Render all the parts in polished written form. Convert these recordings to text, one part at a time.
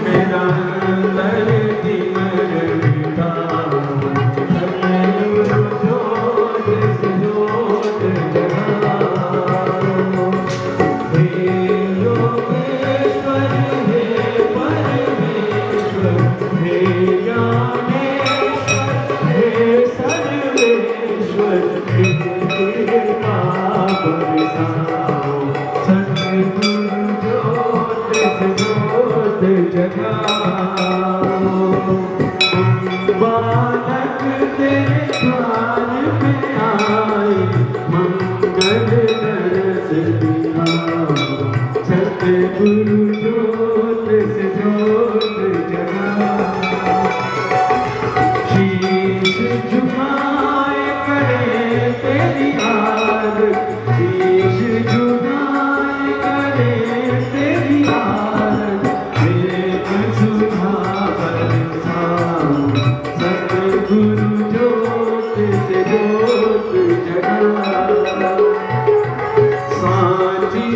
मेरा अंतर सिमर विधाओ, सतगुरु जोत से जोत जगाओ। हे योगेश्वर हे परमेश्वर, हे ज्ञानेश्वर हे सर्वेश्वर, कृपा बरसाओ। सतगुरु जोत से जोत जगाओ। बालक तेरे द्वार पे आए, मंगल दरस दिखाओ। सतगुरु जोत से जोत जगाओ। शीश झुकाए करे तेरी आरती, शीश झुकाए करे तेरी आरती। एक सुधा बरसाओ। सतगुरु जोत से जोत जगाओ। सांची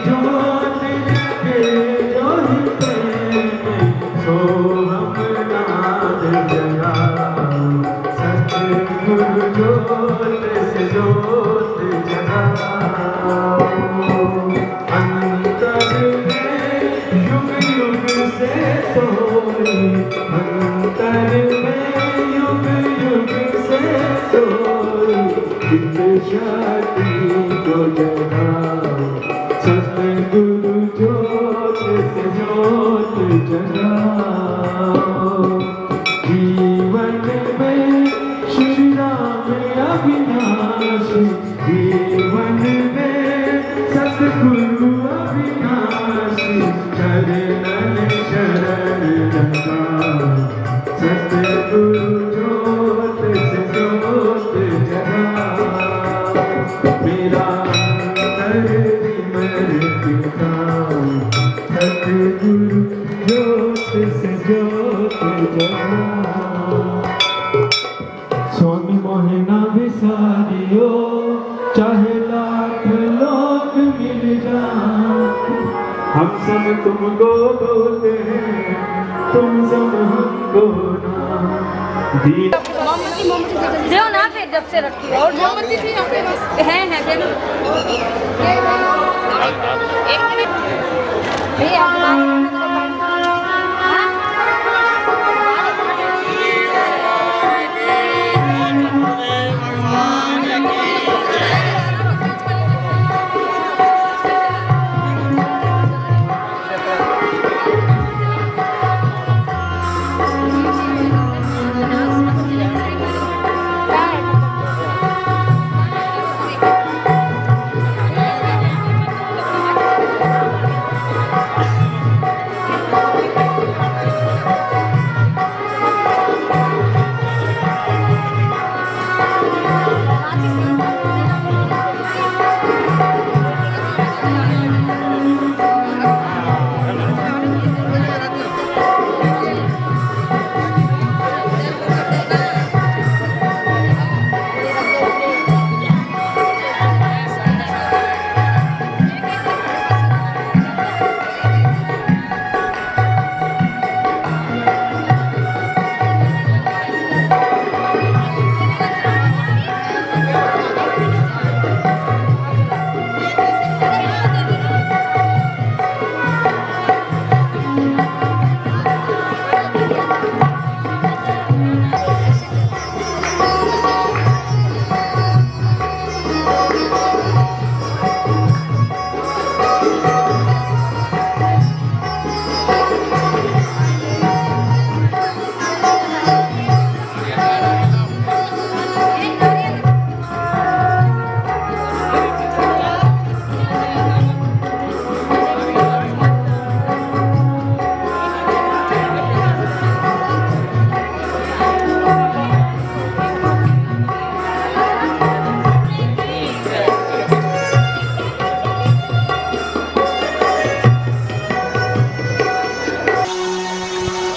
जोत जगे जो हृदय में, सो हम नाद जगाओ। सतगुरु जोत से जोत जगाओ। अंतर में युग युग से सोई, अंतर में युग युग से सोई, चित शक्ति को जगाओ। सतगुरु जोत से जोत जगाओ। जीवन में श्री राम अविनाशी, जीवन में सतगुरु अविनाशी, चरणन शरण लगाओ। सतगुरु जोत से जोत जगाओ। मेरा अंतर सिमर दिखाओ। सतगुरु जोत से जोत जगाओ। स्वामी मोहे ना विसारियो, चाहे लाख लोग मिल जाएं। हम सब तुमको बोलते हैं, तुम सब हमको ना। मोमबत्ती दो ना, फिर जब से रखी है। और मोमबत्ती थी आपके पास? है दे दो। एक मिनट भैया,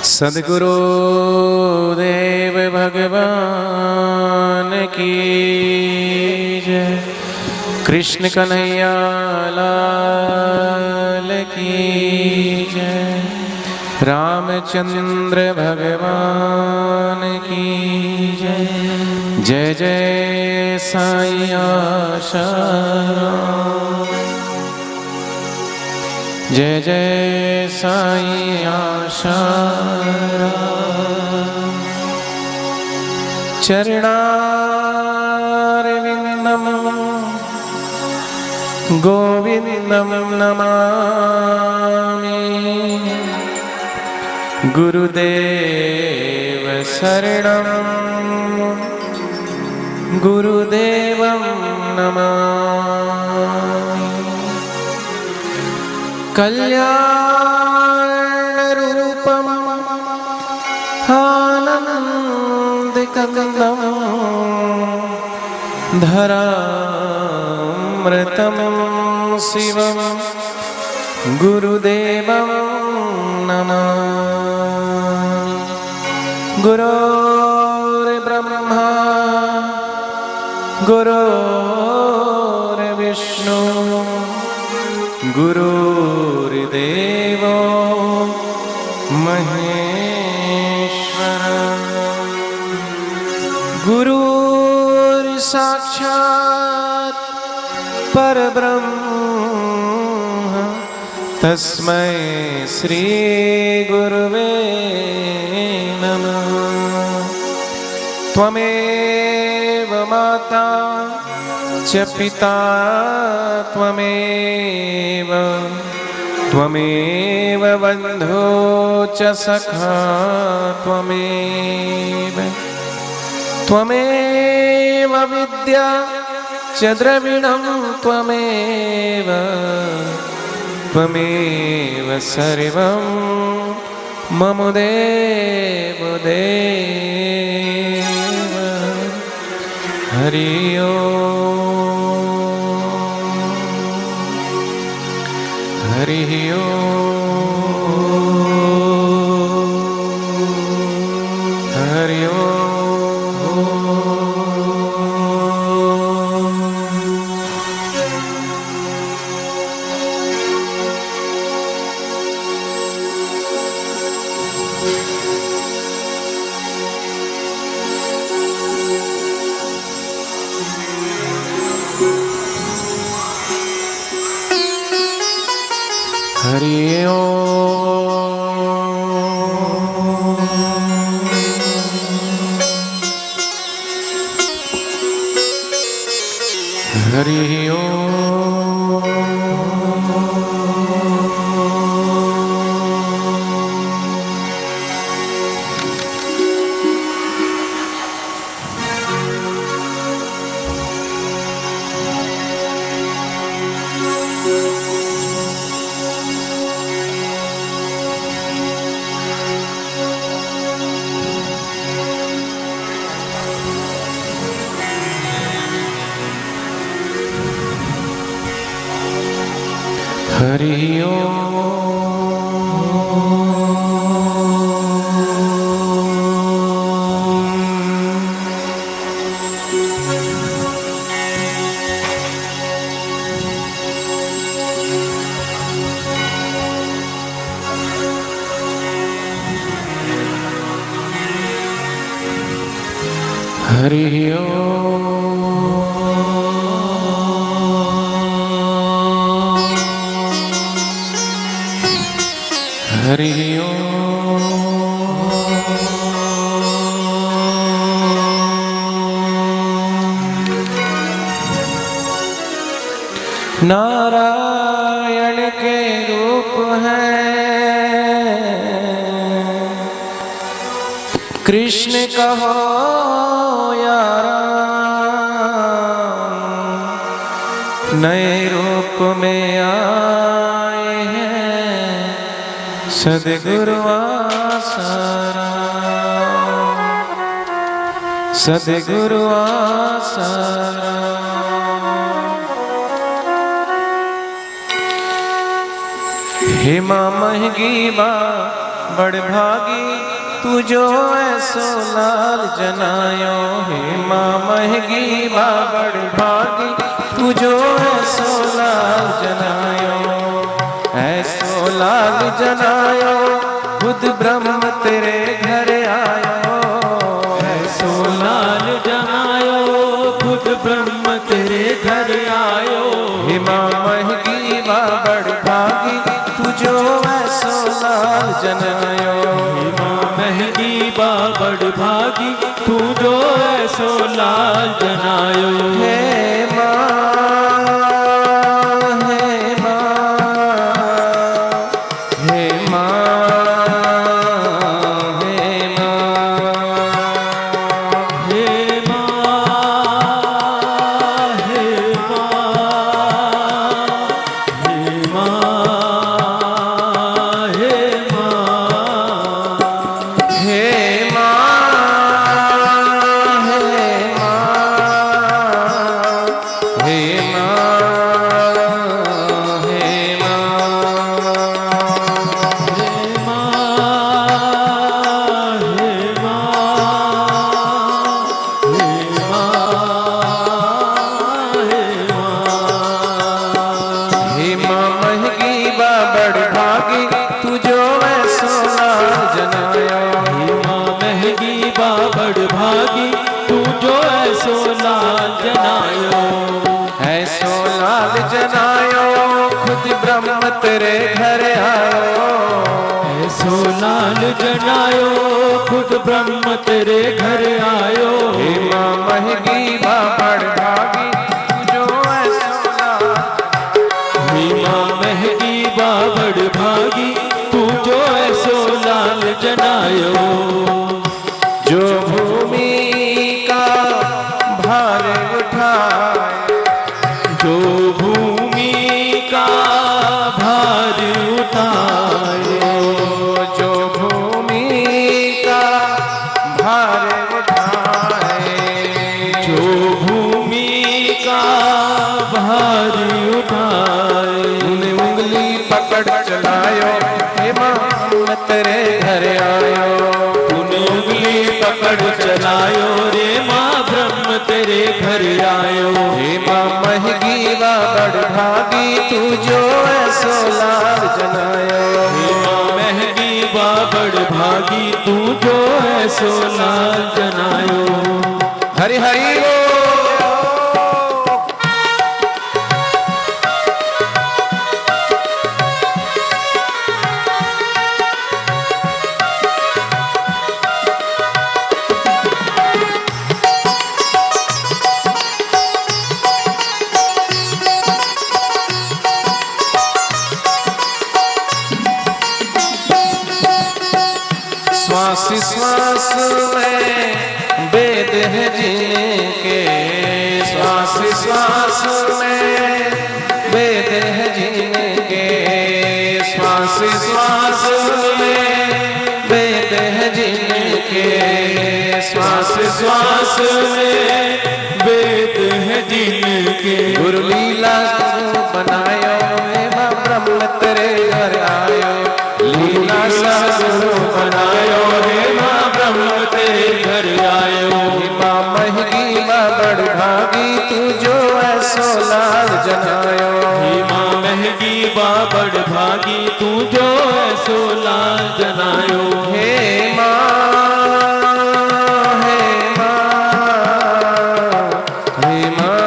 सद्गुरु देव भगवान की जय। कृष्ण कन्हैया लाल की जय। रामचंद्र भगवान की जय। जय जय साईं आशाराम। जय जय साईं आशाराम। चरणारविंदम गोविंदम नमामि। गुरुदेव शरणं गुरुदेवं नमामि। कल्याणरूपम् आनन्दकन्दं धरामृतं शिवं गुरुदेवं नमामि। गुरुर्ब्रह्मा गुरुर्विष्णु गुरुर्देवो महेश्वर। गुरुर्साक्षात् परब्रह्म तस्मै श्री गुरुवे नमः। त्वमेव माता च पिता त्वमेव त्वमेव बन्धो च सखा त्वमेव त्वमेव विद्या च द्रविणं त्वमेव त्वमेव सर्वं मम देव देव। हरि ओम हरि ओम हरि ओम। हरि ओम हरि ओम। हरि हरि नारायण के रूप हैं कृष्ण कहो यारा। नए रूप में आए हैं सद्गुरु आसाराम सद्गुरु आसाराम। हेमा महगी बा बड़ भागी तू जो ऐसो लाल जनायो। हेमा महगी बा बड़ भागी तू जो ऐसो लाल जनायो। ऐसो लाल जनायो खुद ब्रह्म तेरे घर आयो। ऐसो लाल जनायो खुद ब्रह्म तेरे घर आयो। हे माँ महगी बड़ भागी तू जो ऐसो लाल जनायो। हे माँ महगी बड़ भागी तू जो ऐसो लाल जनायो। हे माँ, हे माँ, हे माँ, हे माँ, हे माँ, हे माँ, हे माँ, हे माँ, हे माँ, हे माँ महगी बड़ भागी तू जो ऐसो लाल जनायो। हे माँ महगी बड़ भागी तू जो ऐसो लाल जनायो। ऐसो लाल जनायो खुद ब्रह्म तेरे घर आयो। ऐसो लाल जनायो खुद ब्रह्म तेरे घर आयो। हे माँ महगी बड़ भागी तू जो ऐसो लाल। हे माँ महगी बड़ भागी तू जो ऐसो लाल जनायो। जो भूमि का भार उठाए, जो भूमि का भार उठाए। जो भूमि का भार उठाए, जो भूमि का भार उठाए। तूने उंगली पकड़ चलायो। हे माँ मैं तेरे घर आयो। तूने उंगली पकड़ चलायो रे माँ ब्रह्म तेरे घर आयो। हे माँ महगी बड़ भागी तू जो ऐसो लाल जनायो। हे माँ महगी बड़ भागी तू जो ऐसो लाल जनायो। हरि हरि बोल। श्वास श्वास में वेद है जिनके। श्वास श्वास में वेद है जिनके। श्वास श्वास में वेद है जिनके। श्वास श्वास में वेद है जिनके। गुरु लीला गुरु बनायो। हे माँ ब्रह्म तेरे घर आयो। लीला सा गुरु बनायो हे माँ ब्रह्म तेरे घर आयो। हे माँ महगी बड़ भागी तू जो ऐसो लाल जनायो। हे माँ महगी बड़ भागी तू जो ऐसो लाल जनायो। हे माँ, हे माँ, हे माँ,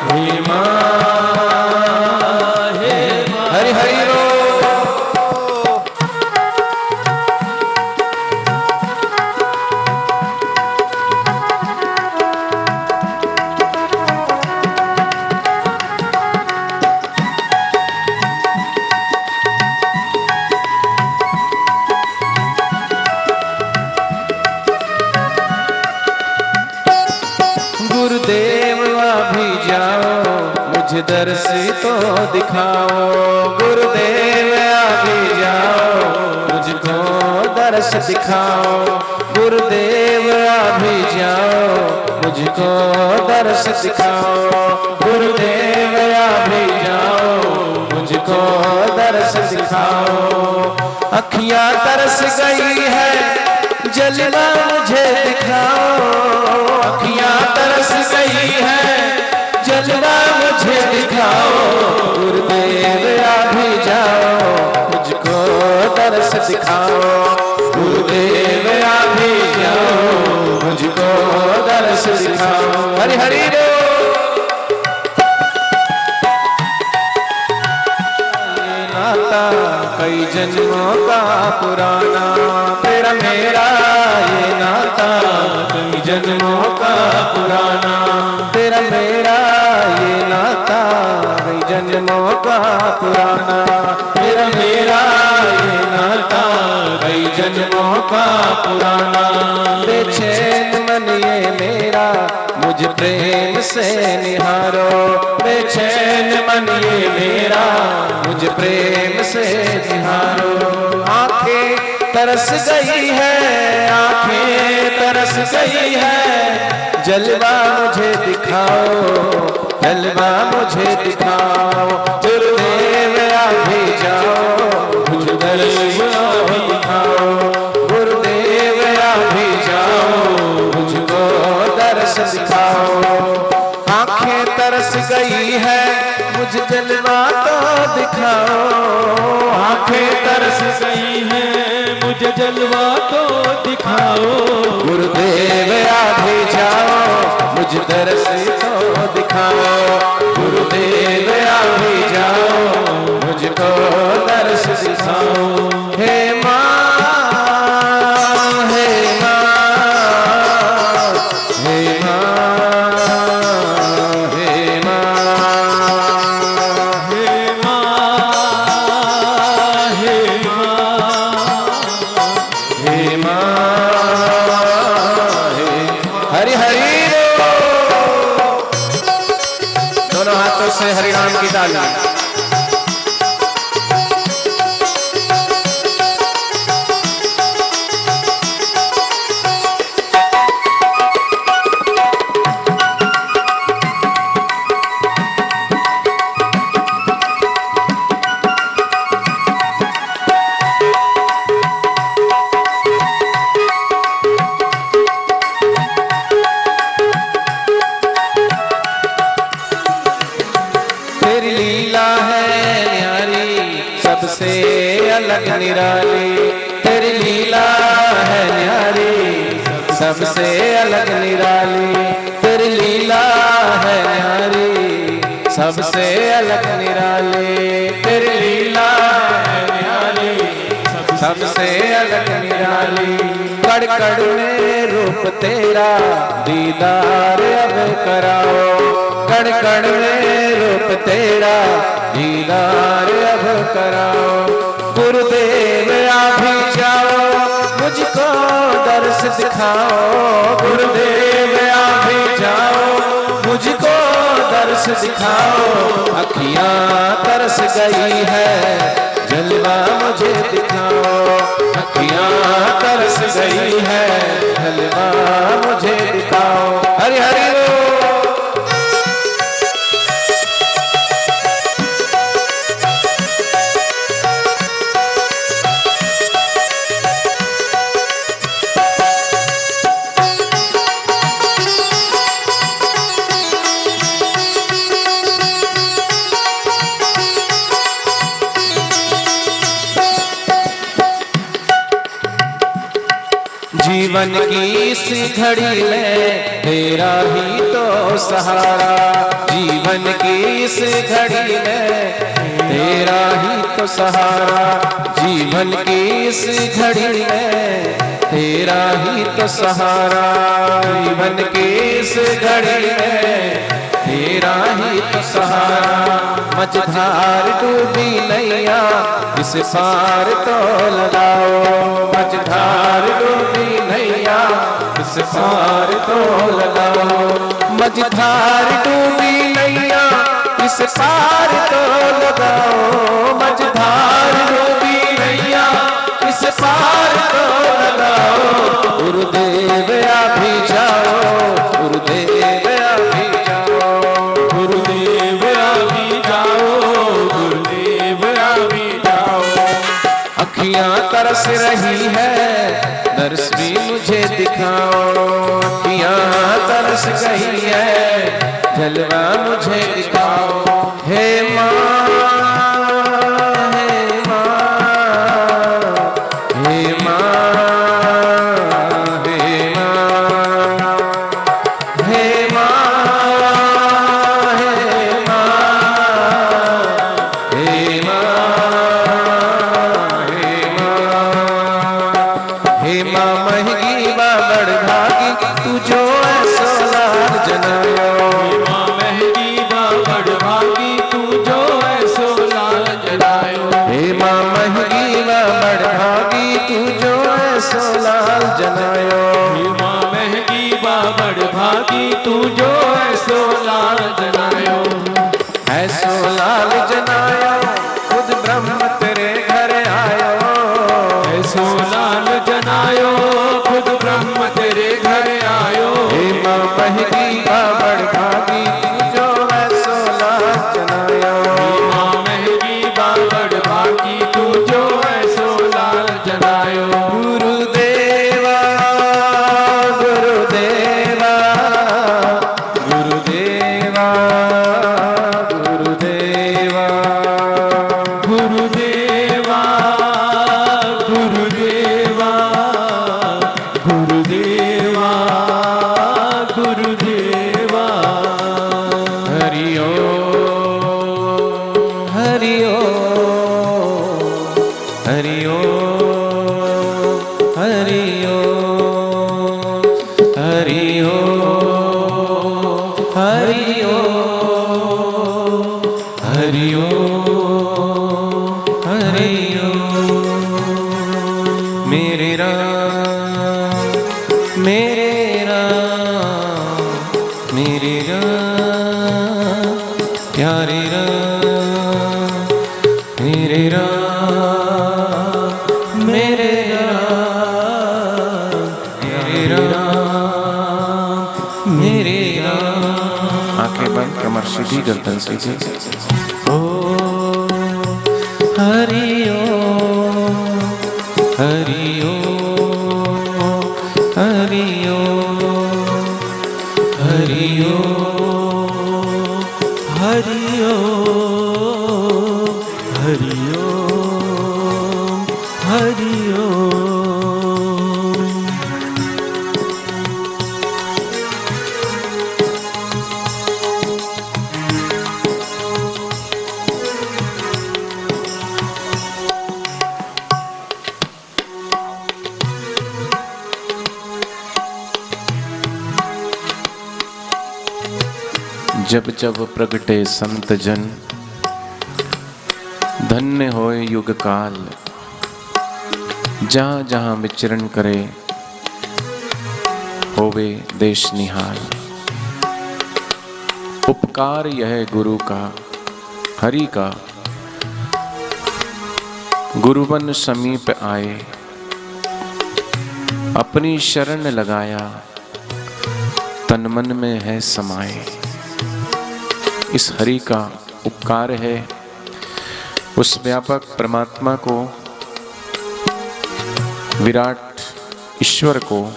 हे माँ, हे हरि हरि बोल। गुरुदेव अभी जाओ मुझे दर्श तो दिखाओ। गुरुदेव अभी जाओ मुझको दर्श दिखाओ। गुरुदेव अभी जाओ मुझको दर्श दिखाओ। गुरुदेव अभी जाओ मुझको दर्श दिखाओ। अखियाँ तरस गई है जलवा मुझे दिखाओ। अखियाँ दर्श दिखाओ। हरि हरि बोल। नाता कई जन्मों का पुराना, तेरा मेरा ये नाता कई जन्मों का पुराना, तेरा मेरा ये नाता कई जन्मों का पुराना, तेरा मेरा ये नाता कई जन्मों का पुराना। बेचैन मन ये मेरा मुझ प्रेम से निहारो, बेचैन मन ये मेरा मुझ प्रेम से निहारो। आंखें तरस गई है, आंखें तरस गई है, जलवा मुझे दिखाओ, जलवा मुझे दिखाओ। गुरुदेव आ भी जाओ, मुझ दर्श दिखाओ, गुरुदेव आ भी जाओ, मुझको दर्श दिखाओ। आंखें तरस गई है, मुझे जलवा तो दिखाओ, आंखें तरस गई है, मुझे जलवा तो दिखाओ। गुरुदेव आ भी जाओ, मुझ दर्श तो दिखाओ, गुरुदेव आ भी जाओ, मुझको दर्श दिखाओ। हे माँ, हे माँ, हे माँ, हे माँ, हे माँ, हे हे माँ, हे हरि हरि बोल। दोनों हाथों से हरि नाम की ताली। तेरी लीला है न्यारी, सबसे अलग निराली, तेरी लीला है न्यारी, सबसे अलग निराली, तेरी लीला है न्यारी, सबसे अलग निराली, तेरी लीला है न्यारी, सबसे अलग निराली। कड़ कड़ में रूप तेरा दीदार अब कराओ, कड़ कड़ में रूप तेरा दीदार अब कराओ। गुरुदेव आ भी जाओ, मुझको दर्श दिखाओ, गुरुदेव आ भी जाओ, मुझको दर्श दिखाओ। अखियां तरस गई है, जलवा मुझे दिखाओ, अखियां तरस गई है, जलवा मुझे दिखाओ। हरि हरि बोल। जीवन की इस घड़ी में तेरा ही तो सहारा, जीवन की इस घड़ी में तेरा ही तो सहारा, जीवन की इस घड़ी में तेरा ही तो सहारा, जीवन की इस घड़ी में तेरा ही तो सहारा। मझधार डूबी नैया, इस पार तो लगाओ, मझधार डूबी नैया, इस पार तो लगाओ, मझधार डूबी नैया, इस पार तो लगाओ, मझधार डूबी नैया, इस पार तो लगाओ। गुरुदेव आ भी जाओ, गुरुदेव आ भी जाओ, गुरुदेव आ भी जाओ, गुरुदेव आ भी जाओ। अखियां तरस रही है, दर्श भी मुझे दिखाओ, अखियां तरस गई है, जलवा मुझे दिखाओ। हे माँ, हे माँ, हे माँ, हे माँ, जो ऐसो लाल जनायो, ऐसो लाल जनायो खुद ब्रह्म तेरे घर आयो। ऐसो लाल जनायो खुद ब्रह्म तेरे घर आयो। हे माँ महकी बाबड़ भागी तू जो ऐसो लाल जनायो। माँ महकी बाबड़ भागी तू जो ऐसो लाल जनायो। गुरुदेवा गुरुदेवा गुरुदेवा गुरुदेवा गुरुदेवा गुरुदेवा गुरुदेवा गुरुदेवा। हरि ओम हरि ओम हरि ओम हरि ओम हरि ओम हरि ओम हरि ओम हरि ओम। मेरे राम मेरे राम मेरे राम प्यारे राम मेरे राम मेरे राम मेरे राम मेरे राम। आंखें बंद, कमर सीधी, गर्दन सीधी। ओ हरि ओम हरि ओम हरि ओम हरि ओम हरि ओम हरि ओम हरि ओम। जब जब प्रगटे संत जन, धन्य होए युग काल। जहाँ जहाँ विचरण करे, होवे देश निहाल। उपकार यह गुरु का हरि का, गुरुवन समीप आए। अपनी शरण लगाया, तन मन में है समाए। इस हरि का उपकार है उस व्यापक परमात्मा को, विराट ईश्वर को।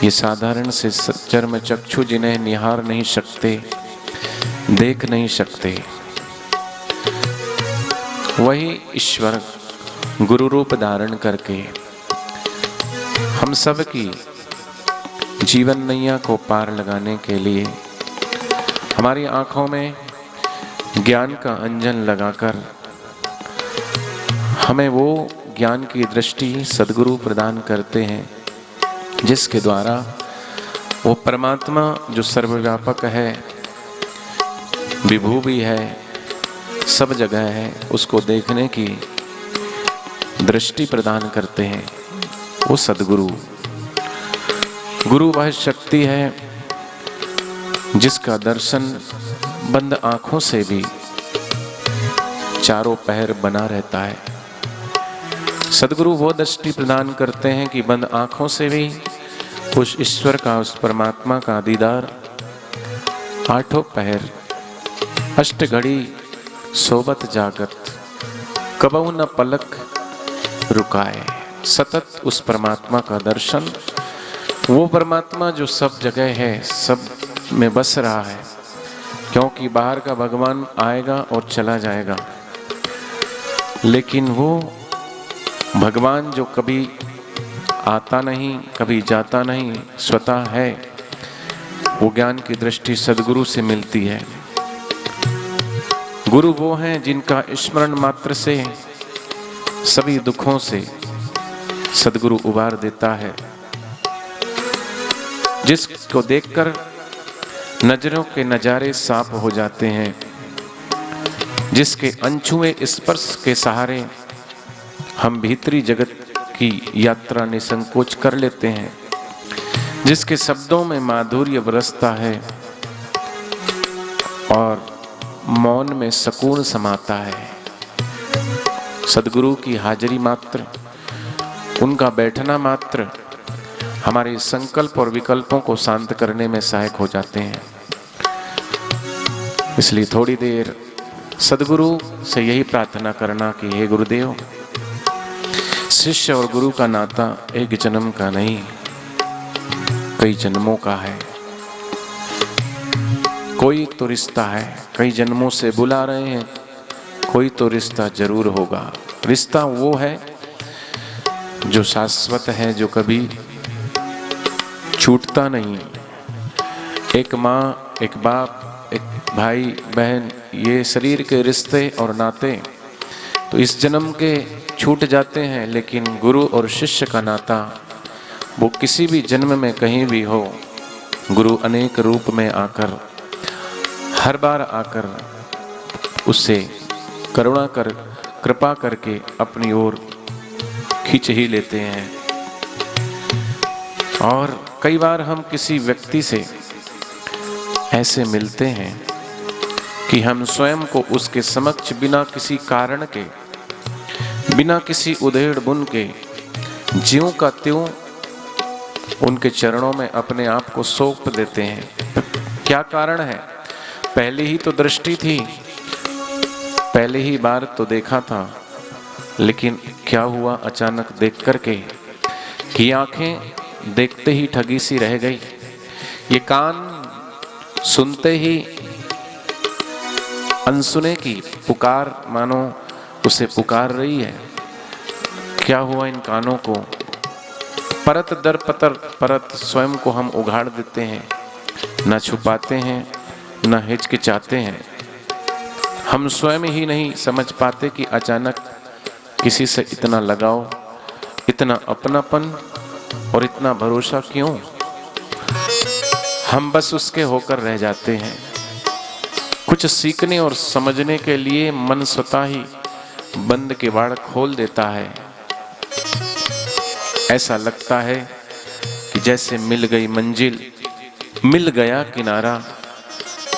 ये साधारण से चर्म चक्षु जिन्हें निहार नहीं सकते, देख नहीं सकते, वही ईश्वर गुरु रूप धारण करके हम सब की जीवन नैया को पार लगाने के लिए हमारी आंखों में ज्ञान का अंजन लगाकर हमें वो ज्ञान की दृष्टि सद्गुरु प्रदान करते हैं, जिसके द्वारा वो परमात्मा जो सर्वव्यापक है, विभू भी है, सब जगह है, उसको देखने की दृष्टि प्रदान करते हैं वो सद्गुरु। गुरु वह शक्ति है जिसका दर्शन बंद आंखों से भी चारों पहर बना रहता है। सद्गुरु वो दृष्टि प्रदान करते हैं कि बंद आंखों से भी उस ईश्वर का, उस परमात्मा का दीदार आठों पहर अष्ट घड़ी सोबत जागत कबहु न पलक रुकाए। सतत उस परमात्मा का दर्शन, वो परमात्मा जो सब जगह है, सब में बस रहा है, क्योंकि बाहर का भगवान आएगा और चला जाएगा, लेकिन वो भगवान जो कभी आता नहीं, कभी जाता नहीं, स्वतः है, वो ज्ञान की दृष्टि सद्गुरु से मिलती है। गुरु वो हैं जिनका स्मरण मात्र से सभी दुखों से सद्गुरु उबार देता है, जिसको देखकर नजरों के नजारे साफ हो जाते हैं, जिसके अनछुए स्पर्श के सहारे हम भीतरी जगत की यात्रा निसंकोच कर लेते हैं, जिसके शब्दों में माधुर्य बरसता है और मौन में सुकून समाता है। सद्गुरु की हाजिरी मात्र, उनका बैठना मात्र हमारे संकल्प और विकल्पों को शांत करने में सहायक हो जाते हैं। इसलिए थोड़ी देर सद्गुरु से यही प्रार्थना करना कि हे गुरुदेव, शिष्य और गुरु का नाता एक जन्म का नहीं, कई जन्मों का है। कोई तो रिश्ता है, कई जन्मों से बुला रहे हैं, कोई तो रिश्ता जरूर होगा। रिश्ता वो है जो शाश्वत है, जो कभी छूटता नहीं। एक माँ, एक बाप, एक भाई बहन, ये शरीर के रिश्ते और नाते तो इस जन्म के छूट जाते हैं, लेकिन गुरु और शिष्य का नाता वो किसी भी जन्म में कहीं भी हो, गुरु अनेक रूप में आकर, हर बार आकर उससे करुणा कर, कृपा करके अपनी ओर खींच ही लेते हैं। और कई बार हम किसी व्यक्ति से ऐसे मिलते हैं कि हम स्वयं को उसके समक्ष बिना किसी कारण के, बिना किसी उधेड़ बुन के, ज्यों का त्यों उनके चरणों में अपने आप को सौंप देते हैं। क्या कारण है? पहले ही तो दृष्टि थी, पहले ही बार तो देखा था, लेकिन क्या हुआ अचानक देख करके कि आंखें देखते ही ठगी सी रह गई, ये कान सुनते ही अनसुने की पुकार मानो उसे पुकार रही है। क्या हुआ इन कानों को? परत दर परत स्वयं को हम उघाड़ देते हैं, न छुपाते हैं, न हिचकिचाते हैं। हम स्वयं ही नहीं समझ पाते कि अचानक किसी से इतना लगाव, इतना अपनापन और इतना भरोसा क्यों? हम बस उसके होकर रह जाते हैं। कुछ सीखने और समझने के लिए मन स्वतः ही बंद किवाड़ खोल देता है। ऐसा लगता है कि जैसे मिल गई मंजिल, मिल गया किनारा,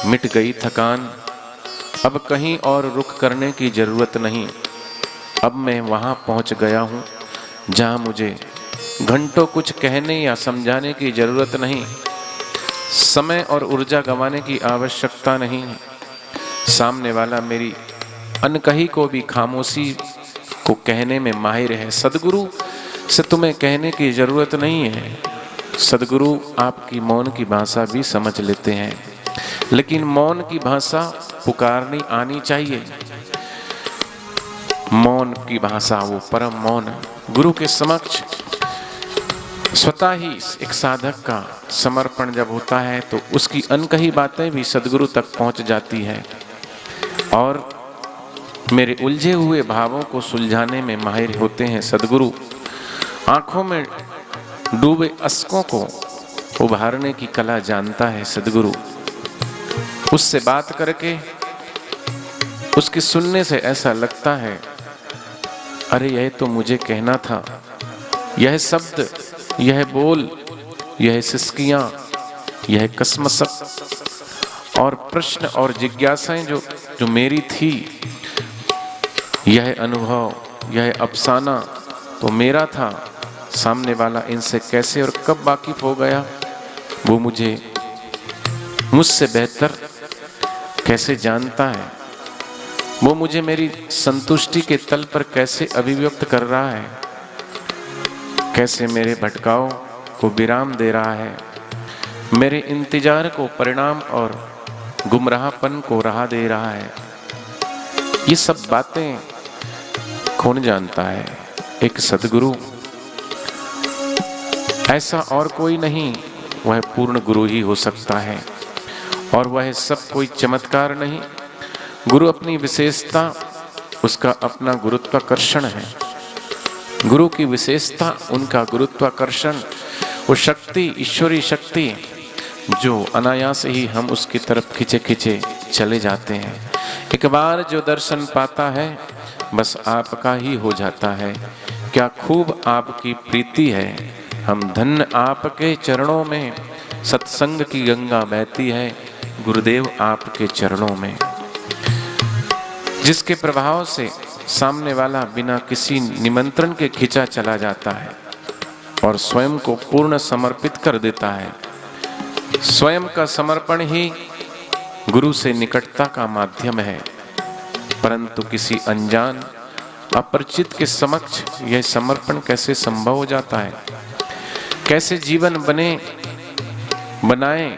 मिट गई थकान, अब कहीं और रुक करने की जरूरत नहीं। अब मैं वहां पहुंच गया हूं जहां मुझे घंटों कुछ कहने या समझाने की जरूरत नहीं, समय और ऊर्जा गंवाने की आवश्यकता नहीं। सामने वाला मेरी अनकही को भी खामोशी को कहने में माहिर है। सद्गुरु से तुम्हें कहने की जरूरत नहीं है। सद्गुरु आपकी मौन की भाषा भी समझ लेते हैं, लेकिन मौन की भाषा पुकारनी आनी चाहिए। मौन की भाषा, वो परम मौन गुरु के समक्ष स्वतः ही एक साधक का समर्पण जब होता है तो उसकी अनकही बातें भी सद्गुरु तक पहुंच जाती है और मेरे उलझे हुए भावों को सुलझाने में माहिर होते हैं सद्गुरु। आंखों में डूबे अश्कों को उभारने की कला जानता है सद्गुरु। उससे बात करके, उसकी सुनने से ऐसा लगता है, अरे यह तो मुझे कहना था। यह शब्द, यह बोल, यह सिसकियां, यह कसमसक और प्रश्न और जिज्ञासाएं जो मेरी थी, यह अनुभव, यह अफसाना तो मेरा था। सामने वाला इनसे कैसे और कब वाकिफ हो गया, वो मुझसे बेहतर कैसे जानता है, वो मुझे मेरी संतुष्टि के तल पर कैसे अभिव्यक्त कर रहा है, कैसे मेरे भटकाव को विराम दे रहा है, मेरे इंतजार को परिणाम और गुमराहपन को राह दे रहा है। ये सब बातें कौन जानता है? एक सद्गुरु। ऐसा और कोई नहीं, वह पूर्ण गुरु ही हो सकता है। और वह सब कोई चमत्कार नहीं, गुरु अपनी विशेषता, उसका अपना गुरुत्वाकर्षण है। गुरु की विशेषता उनका गुरुत्वाकर्षण, वो शक्ति, ईश्वरी शक्ति जो अनायास ही हम उसकी तरफ खींचे खींचे चले जाते हैं। एक बार जो दर्शन पाता है बस आपका ही हो जाता है। क्या खूब आपकी प्रीति है, हम धन्य आपके चरणों में, सत्संग की गंगा बहती है गुरुदेव आपके चरणों में। जिसके प्रभाव से सामने वाला बिना किसी निमंत्रण के खिंचा चला जाता है और स्वयं को पूर्ण समर्पित कर देता है। स्वयं का समर्पण ही गुरु से निकटता का माध्यम है, परंतु किसी अनजान अपरिचित के समक्ष यह समर्पण कैसे संभव हो जाता है, कैसे जीवन बनाए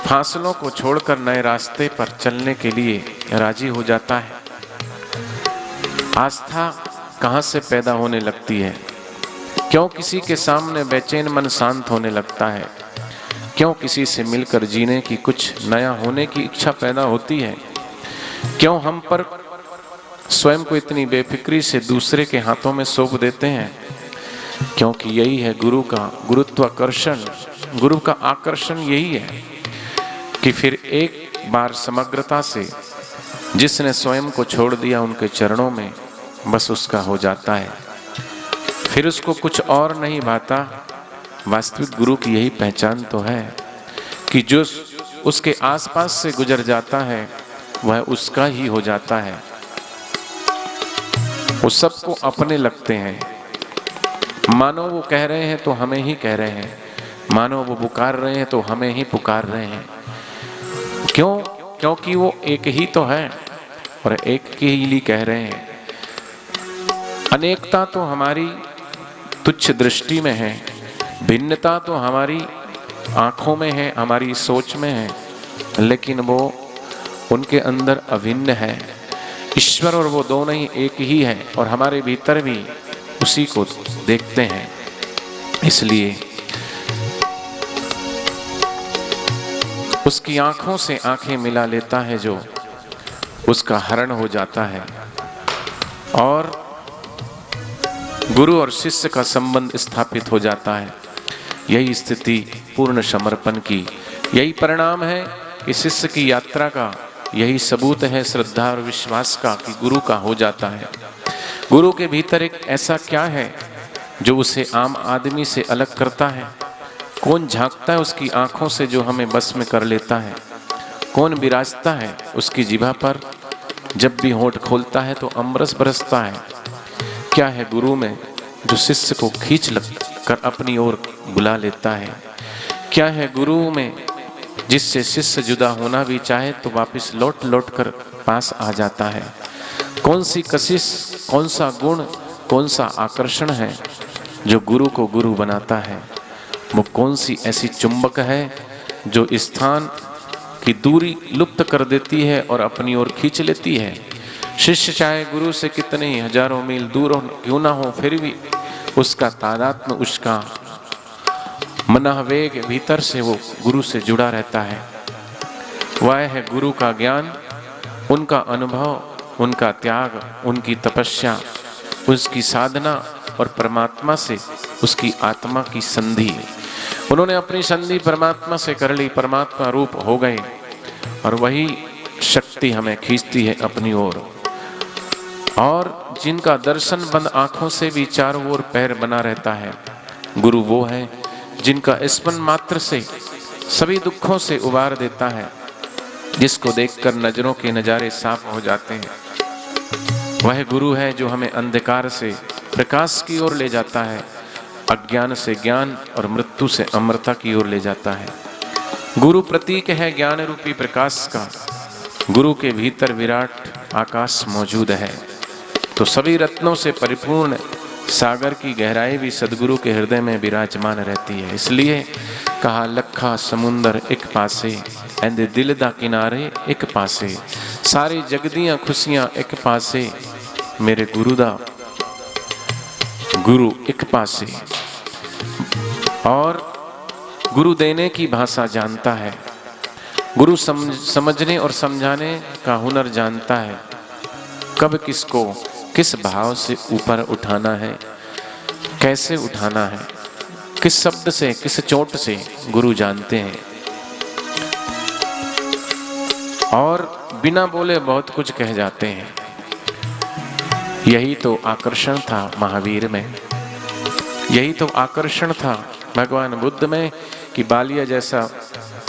फासलों को छोड़कर नए रास्ते पर चलने के लिए राजी हो जाता है। आस्था कहाँ से पैदा होने लगती है? क्यों किसी के सामने बेचैन मन शांत होने लगता है? क्यों किसी से मिलकर जीने की, कुछ नया होने की इच्छा पैदा होती है? क्यों हम पर स्वयं को इतनी बेफिक्री से दूसरे के हाथों में सौंप देते हैं? क्योंकि यही है गुरु का गुरुत्वाकर्षण, गुरु का आकर्षण यही है कि फिर एक बार समग्रता से जिसने स्वयं को छोड़ दिया उनके चरणों में, बस उसका हो जाता है। फिर उसको कुछ और नहीं भाता। वास्तविक गुरु की यही पहचान तो है कि जो उसके आसपास से गुजर जाता है वह उसका ही हो जाता है। वो सबको अपने लगते हैं। मानो वो कह रहे हैं तो हमें ही कह रहे हैं, मानो वो पुकार रहे हैं तो हमें ही पुकार रहे हैं। क्यों? क्योंकि वो एक ही तो है और एक के लिए कह रहे हैं। अनेकता तो हमारी तुच्छ दृष्टि में है, भिन्नता तो हमारी आंखों में है, हमारी सोच में है, लेकिन वो उनके अंदर अभिन्न है। ईश्वर और वो दोनों ही एक ही है और हमारे भीतर भी उसी को देखते हैं। इसलिए उसकी आंखों से आंखें मिला लेता है जो, उसका हरण हो जाता है और गुरु और शिष्य का संबंध स्थापित हो जाता है। यही स्थिति पूर्ण समर्पण की, यही परिणाम है कि शिष्य की यात्रा का, यही सबूत है श्रद्धा और विश्वास का कि गुरु का हो जाता है। गुरु के भीतर एक ऐसा क्या है जो उसे आम आदमी से अलग करता है? कौन झांकता है उसकी आंखों से जो हमें बस में कर लेता है? कौन विराजता है उसकी जिभा पर? जब भी होंठ खोलता है तो अमरस बरसता है। क्या है गुरु में जो शिष्य को खींच कर अपनी ओर बुला लेता है? क्या है गुरु में जिससे शिष्य जुदा होना भी चाहे तो वापस लौट लौट कर पास आ जाता है? कौन सी कशिश, कौन सा गुण, कौन सा आकर्षण है जो गुरु को गुरु बनाता है? वो कौन सी ऐसी चुंबक है जो स्थान की दूरी लुप्त कर देती है और अपनी ओर खींच लेती है? शिष्य चाहे गुरु से कितने ही हजारों मील दूर क्यों ना हो, फिर भी उसका तादात्म्य, उसका मनोवेग भीतर से वो गुरु से जुड़ा रहता है। वह है गुरु का ज्ञान, उनका अनुभव, उनका त्याग, उनकी तपस्या, उसकी साधना और परमात्मा से उसकी आत्मा की संधि। उन्होंने अपनी संधि परमात्मा से कर ली, परमात्मा रूप हो गए और वही शक्ति हमें खींचती है अपनी ओर। और जिनका दर्शन बंद आंखों से भी चारों ओर पैर बना रहता है, गुरु वो है जिनका स्मरण मात्र से सभी दुखों से उबार देता है, जिसको देखकर नजरों के नजारे साफ हो जाते हैं। वह गुरु है जो हमें अंधकार से प्रकाश की ओर ले जाता है, अज्ञान से ज्ञान और मृत्यु से अमरता की ओर ले जाता है। गुरु प्रतीक है ज्ञान रूपी प्रकाश का। गुरु के भीतर विराट आकाश मौजूद है। तो सभी रत्नों से परिपूर्ण सागर की गहराई भी सदगुरु के हृदय में विराजमान रहती है। इसलिए कहा लखा समुंदर एक पासे, एंदे दिल दा किनारे एक पासे, सारी जगदियां खुशियां एक पासे, मेरे गुरु एक पासे। और गुरु देने की भाषा जानता है, गुरु समझने और समझाने का हुनर जानता है। कब किसको किस भाव से ऊपर उठाना है, कैसे उठाना है, किस शब्द से, किस चोट से गुरु जानते हैं। और बिना बोले बहुत कुछ कह जाते हैं। यही तो आकर्षण था महावीर में, यही तो आकर्षण था भगवान बुद्ध में कि बालिया जैसा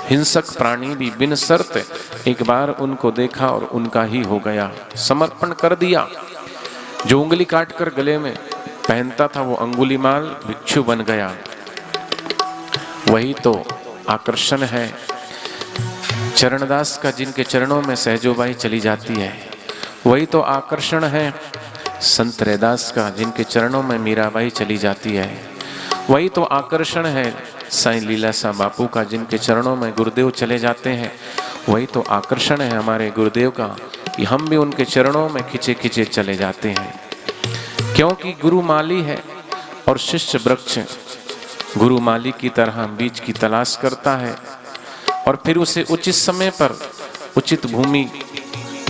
हिंसक प्राणी भी बिन शर्त एक बार उनको देखा और उनका ही हो गया, समर्पण कर दिया। जो उंगली काटकर गले में पहनता था वो अंगुलीमाल भिक्षु बन गया। वही तो आकर्षण है चरणदास का, जिनके चरणों में सहजोबाई चली जाती है। वही तो आकर्षण है संत रैदास का, जिनके चरणों में मीराबाई चली जाती है। वही तो आकर्षण है साईं लीलाशाह बापू का, जिनके चरणों में गुरुदेव चले जाते हैं। वही तो आकर्षण है हमारे गुरुदेव का कि हम भी उनके चरणों में खिंचे खिंचे चले जाते हैं, क्योंकि गुरु माली है और शिष्य वृक्ष गुरु माली की तरह बीज की तलाश करता है और फिर उसे उचित समय पर उचित भूमि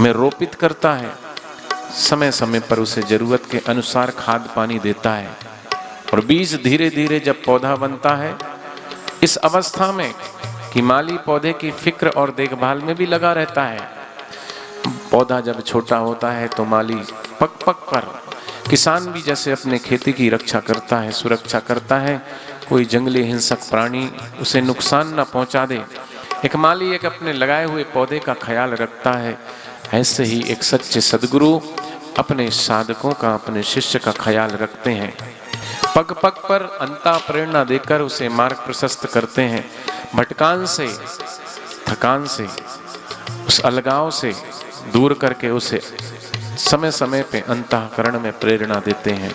में रोपित करता है, समय समय पर उसे जरूरत के अनुसार खाद पानी देता है और बीज धीरे धीरे जब पौधा बनता है, इस अवस्था में कि माली पौधे की फिक्र और देखभाल में भी लगा रहता है। पौधा जब छोटा होता है तो माली पक पक पर, किसान भी जैसे अपने खेती की रक्षा करता है, सुरक्षा करता है, कोई जंगली हिंसक प्राणी उसे नुकसान न पहुंचा दे, एक माली एक अपने लगाए हुए पौधे का ख्याल रखता है। ऐसे ही एक सच्चे सद्गुरु अपने साधकों का, अपने शिष्य का ख्याल रखते हैं, पग पग पर अंता प्रेरणा देकर उसे मार्ग प्रशस्त करते हैं, भटकान से, थकान से, उस अलगाव से दूर करके उसे समय समय पे अंतःकरण में प्रेरणा देते हैं।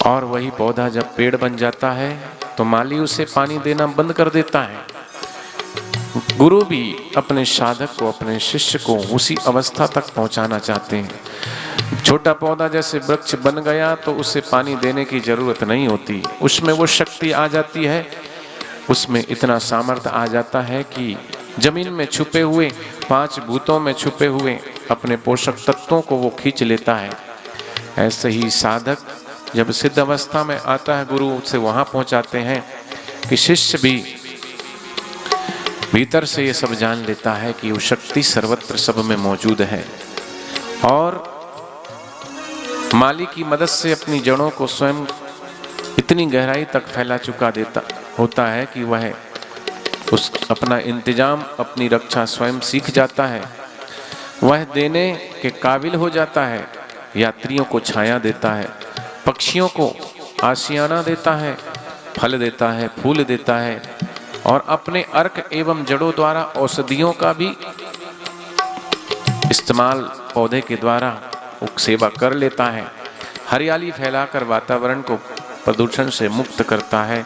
और वही पौधा जब पेड़ बन जाता है तो माली उसे पानी देना बंद कर देता है। गुरु भी अपने साधक को, अपने शिष्य को उसी अवस्था तक पहुंचाना चाहते हैं। छोटा पौधा जैसे वृक्ष बन गया तो उसे पानी देने की जरूरत नहीं होती, उसमें वो शक्ति आ जाती है, उसमें इतना सामर्थ्य आ जाता है कि जमीन में छुपे हुए, 5 भूतों में छुपे हुए अपने पोषक तत्वों को वो खींच लेता है। ऐसे ही साधक जब सिद्ध अवस्था में आता है, गुरु उसे वहां पहुंचाते हैं कि शिष्य भी भीतर से ये सब जान लेता है कि वो शक्ति सर्वत्र सब में मौजूद है और माली की मदद से अपनी जड़ों को स्वयं इतनी गहराई तक फैला चुका देता होता है कि वह उस अपना इंतजाम, अपनी रक्षा स्वयं सीख जाता है। वह देने के काबिल हो जाता है, यात्रियों को छाया देता है, पक्षियों को आशियाना देता है, फल देता है, फूल देता है और अपने अर्क एवं जड़ों द्वारा औषधियों का भी इस्तेमाल पौधे के द्वारा सेवा कर लेता है। हरियाली फैलाकर वातावरण को प्रदूषण से मुक्त करता है।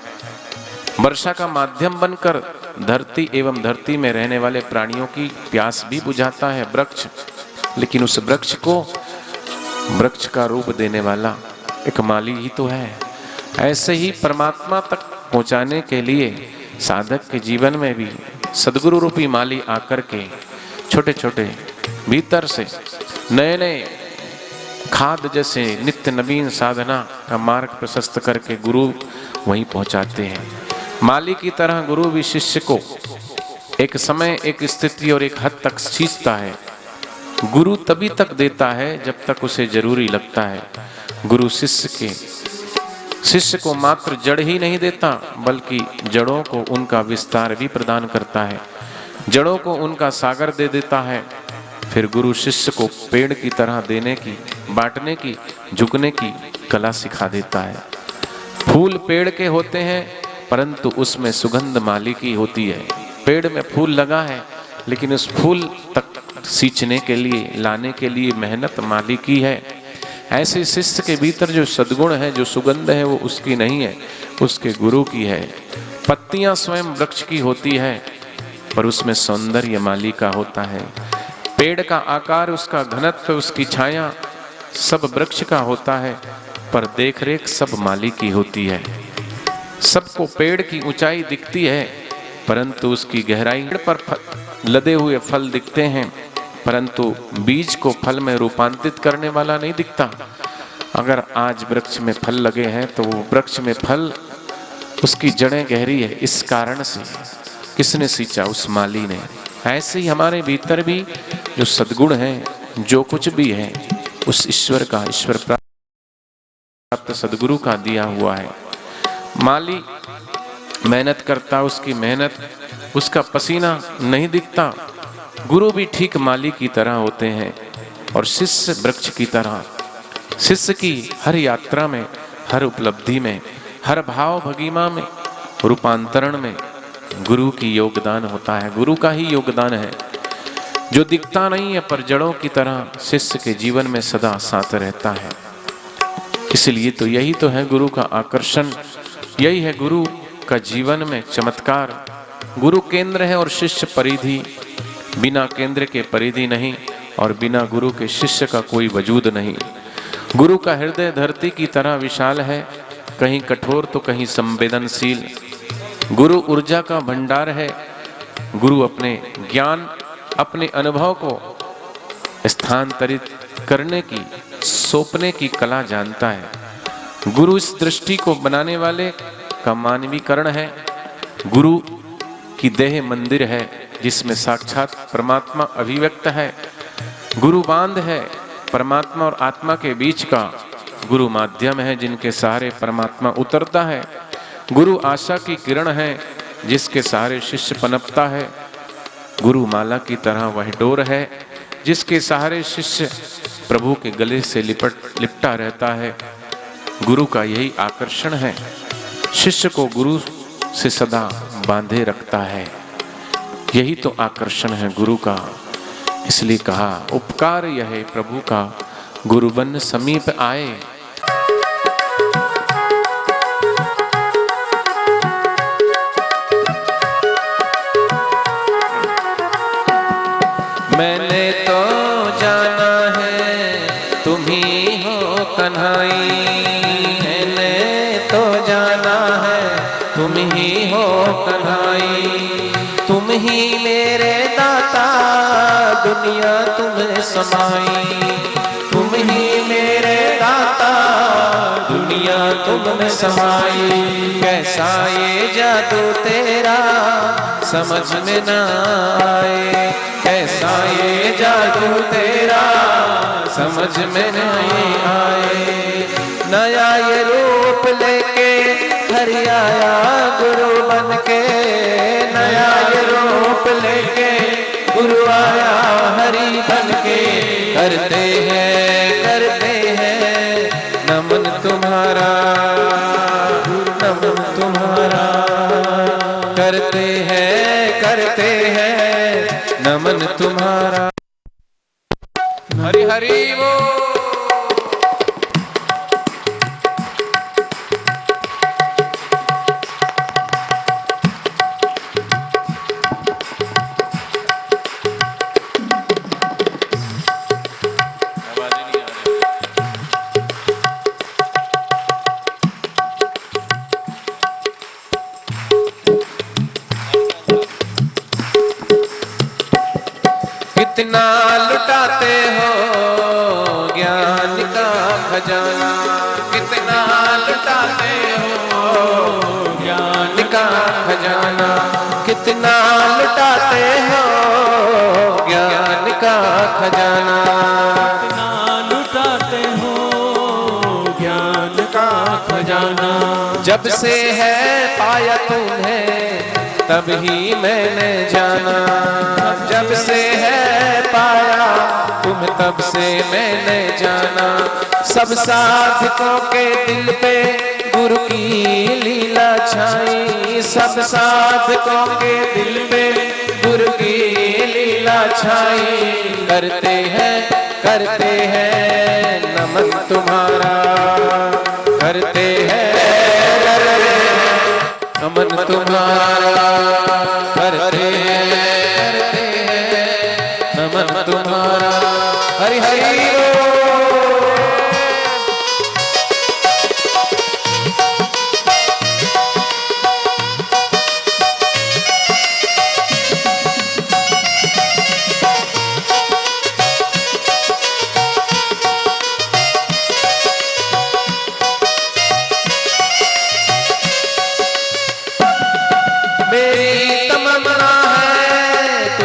वर्षा का माध्यम बनकर धरती एवं धरती में रहने वाले प्राणियों की प्यास भी बुझाता है वृक्ष, लेकिन उस वृक्ष को वृक्ष का रूप देने वाला एक माली ही तो है। ऐसे ही परमात्मा तक पहुंचाने के लिए साधक के जीवन में भी सद्गुरु रूपी माली आकर के छोटे छोटे भीतर से नए नए खाद जैसे नित्य नवीन साधना का मार्ग प्रशस्त करके गुरु वहीं पहुंचाते हैं। माली की तरह गुरु भी शिष्य को एक समय, एक स्थिति और एक हद तक सींचता है। गुरु तभी तक देता है जब तक उसे जरूरी लगता है। गुरु शिष्य को मात्र जड़ ही नहीं देता, बल्कि जड़ों को उनका विस्तार भी प्रदान करता है, जड़ों को उनका सागर दे देता है। फिर गुरु शिष्य को पेड़ की तरह देने की, बांटने की, झुकने की कला सिखा देता है। फूल पेड़ के होते हैं परंतु उसमें सुगंध माली की होती है। पेड़ में फूल लगा है लेकिन उस फूल तक सींचने के लिए, लाने के लिए मेहनत माली की है। ऐसे शिष्य के भीतर जो सद्गुण है, जो सुगंध है, वो उसकी नहीं है, उसके गुरु की है। पत्तियां स्वयं वृक्ष की होती है पर उसमें सौंदर्य माली का होता है। पेड़ का आकार, उसका घनत्व, उसकी छाया सब वृक्ष का होता है पर देखरेख सब माली की होती है। सबको पेड़ की ऊंचाई दिखती है परंतु उसकी गहराई पर लदे हुए फल दिखते हैं परंतु बीज को फल में रूपांतरित करने वाला नहीं दिखता। अगर आज वृक्ष में फल लगे हैं तो वो वृक्ष में फल, उसकी जड़ें गहरी है, इस कारण से किसने सींचा? उस माली ने। ऐसे ही हमारे भीतर भी जो सद्गुण है, जो कुछ भी है, उस ईश्वर का, ईश्वर प्राप्त सदगुरु का दिया हुआ है। माली मेहनत करता, उसकी मेहनत, उसका पसीना नहीं दिखता। गुरु भी ठीक माली की तरह होते हैं और शिष्य वृक्ष की तरह। शिष्य की हर यात्रा में, हर उपलब्धि में, हर भाव भंगिमा में, रूपांतरण में गुरु की योगदान होता है, गुरु का ही योगदान है, जो दिखता नहीं है पर जड़ों की तरह शिष्य के जीवन में सदा साथ रहता है। इसलिए तो यही तो है गुरु का आकर्षण, यही है गुरु का जीवन में चमत्कार। गुरु केंद्र है और शिष्य परिधि। बिना केंद्र के परिधि नहीं और बिना गुरु के शिष्य का कोई वजूद नहीं। गुरु का हृदय धरती की तरह विशाल है, कहीं कठोर तो कहीं संवेदनशील। गुरु ऊर्जा का भंडार है। गुरु अपने ज्ञान, अपने अनुभव को स्थानांतरित करने की, सौंपने की कला जानता है। गुरु इस दृष्टि को बनाने वाले का मानवीकरण है। गुरु की देह मंदिर है जिसमें साक्षात परमात्मा अभिव्यक्त है। गुरु बांध है परमात्मा और आत्मा के बीच का। गुरु माध्यम है जिनके सहारे परमात्मा उतरता है। गुरु आशा की किरण है जिसके सहारे शिष्य पनपता है। गुरु माला की तरह वह डोर है जिसके सहारे शिष्य प्रभु के गले से लिपटा रहता है। गुरु का यही आकर्षण है, शिष्य को गुरु से सदा बांधे रखता है। यही तो आकर्षण है गुरु का। इसलिए कहा उपकार यह प्रभु का, गुरु बन समीप आए। मैंने तो जाना है तुम ही हो कन्हाई, मैंने तो जाना है तुम ही हो कन्हाई। तुम ही मेरे दाता दुनिया तुम्हें समाई, तुम ही मेरे दाता दुनिया तुमने समाई। कैसा ये जादू तेरा समझ में ना आए, कैसा ये जादू तेरा समझ में नहीं आए। नया ये रूप लेके हरि आया गुरु बन के, नया ये रूप लेके गुरु आया हरि बन के। करते हैं नमन तुम्हारा, नमन तुम्हारा। करते हैं नमन तुम्हारा। हरि हरि वो कितना लुटाते हो ज्ञान का खजाना, कितना लुटाते हो ज्ञान का खजाना। कितना लुटाते हो ज्ञान का खजाना, कितना लुटाते हो ज्ञान का खजाना। जब से है पाया तुम्हें तब ही मैंने जाना, जब से है पाया तुम तब से मैंने जाना। सब साधकों के दिल पे गुरु की लीला छाई, सब साधकों के दिल पे गुरु की लीला छाई। करते हैं नमन तुम्हारा, करते हैं नमन तुम्हारा। करते हैं नमन तुम्हारा। हरि हरि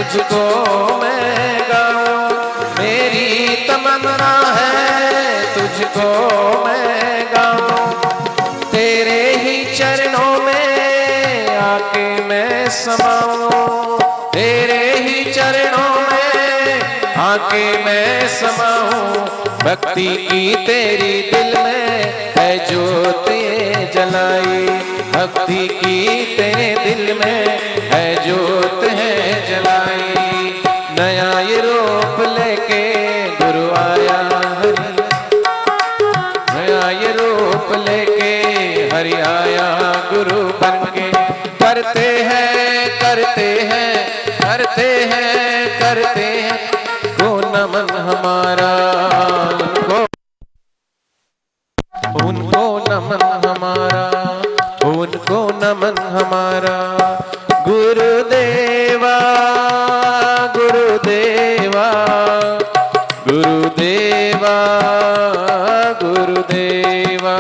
तुझको मैं गाऊं, मेरी तमन्ना है में आके मैं समाऊं, तेरे ही चरणों में आके मैं समाऊं। भक्ति की तेरी दिल में है ज्योत ये जलाई, भक्ति की तेरे दिल में है ज्योत है जलाई। नया ये रूप लेके गुरु आया हरि, नया ये रूप लेके हरि आया गुरु बन के। करते हैं करते हैं करते हैं करते हैं को नमन हमारा, उनको नमन हमारा, उनको नमन हमारा। गुरुदेवा गुरुदेवा गुरुदेवा गुरुदेवा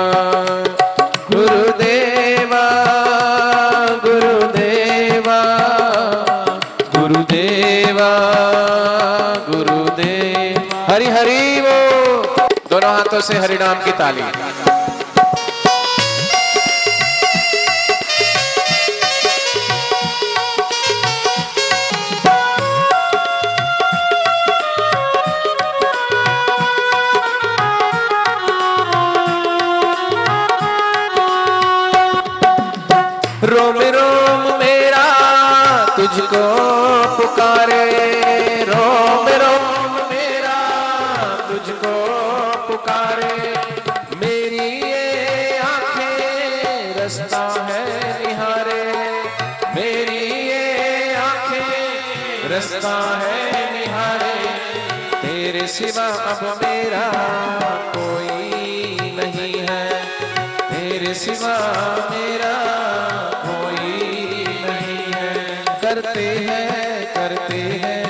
गुरुदेवा गुरुदेवा गुरुदेवा गुरुदेव। हरि हरि वो दोनों हाथों से हरि नाम की ताली। रोम रोम मेरा तुझको पुकारे, रोम रोम मेरा तुझको पुकारे। मेरी ये आंखें रास्ता है निहारे, मेरी ये आंखें रास्ता है निहारे। तेरे सिवा अब मेरा कोई नहीं है, तेरे सिवा मेरा करते हैं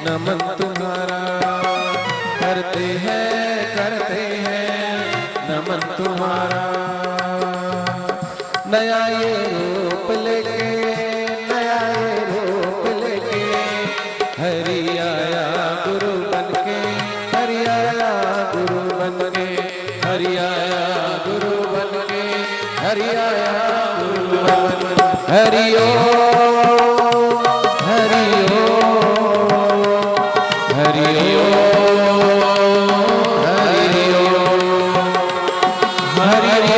नमन तुम्हारा, करते हैं नमन तुम्हारा। नया ये रूप लेके, नया ये रूप लेके हरि आया गुरु बन के, हरि आया गुरु बन के, हरि आया गुरु बन के, हरि आया गुरु बन के। हरि ओम हरि ओम हरि ओम हरि ओम हरि ओम हरि ओम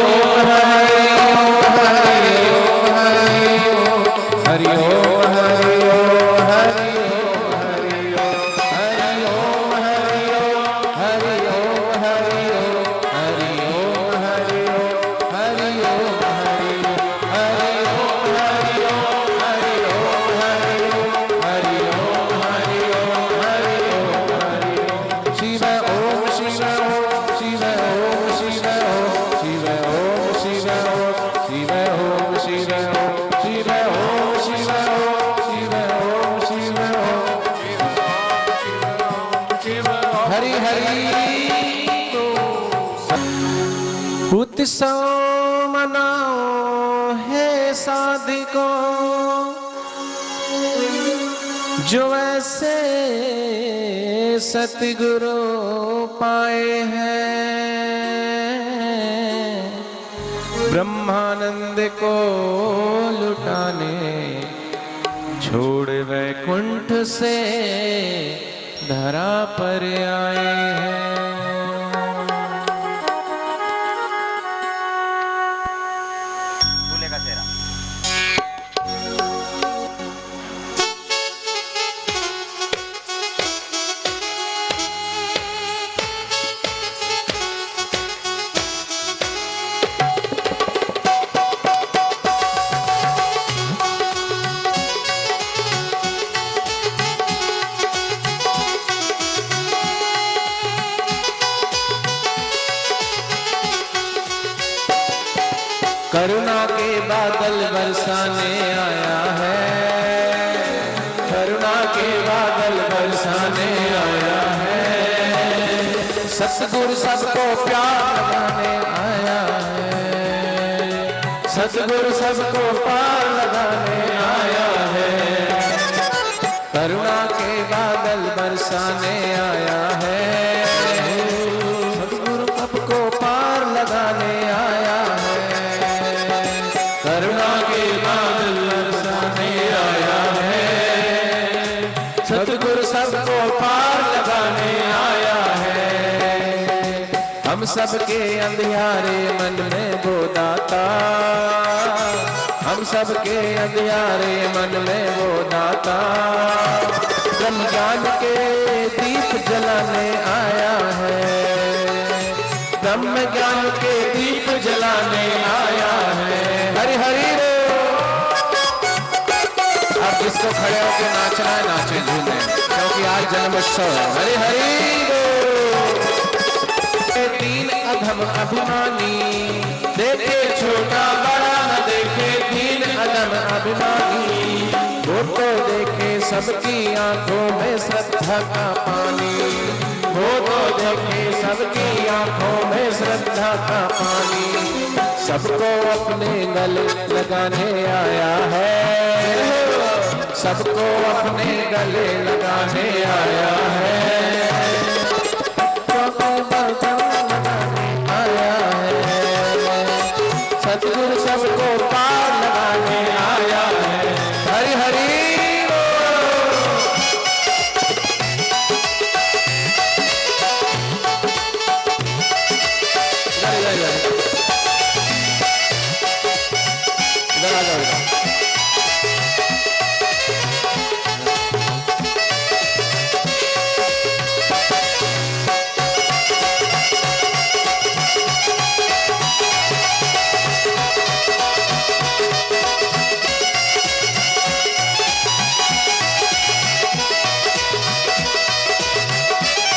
हरि ओम हरि ओम हरि ओम हरि ओम हरि ओम हरि ओम हरि ओम हरि हरि उत्सव मनाओ है साधिको, जो ऐसे सतगुरु पाए हैं। ब्रह्मानंद को लुटाने छोड़ वैकुंठ से धरा पर आए हैं। दूल्हे का चेहरा करुणा के बादल बरसाने आया है, करुणा के बादल बरसाने आया है। सतगुरु सबको प्यार लगाने आया है, सतगुरु सबको पार लगाने आया है। करुणा के बादल बरसाने आया है, सतगुरु सबको पार लगाने आया है। करुणा बादल बरसाने आया है। सतगुरु सबको पार लगाने आया है। हम सबके अंधियारे मन में वो दाता, हम सबके अंधियारे मन में वो दाता, ब्रह्म ज्ञान के दीप जलाने आया है। ब्रह्म ज्ञान के दीप जलाने आया है। हरि हरि रे। अब जिसको खड़े होकर नाचना है नाचे झूमे, क्योंकि आज जन्मोत्सव है। हरि हरि रे। तीन अधम अभिमानी देखे छोटा बड़ा न देखे, तीन अधम अभिमानी वो तो देखे सबकी आंखों में श्रद्धा का पानी, वो तो देखे सबकी आंखों में श्रद्धा का पानी। सबको अपने गले लगाने आया है, सबको अपने गले लगाने आया है। सतगुरु सबको पार लगाने आया है। हरि हरि इधर आ जाओ।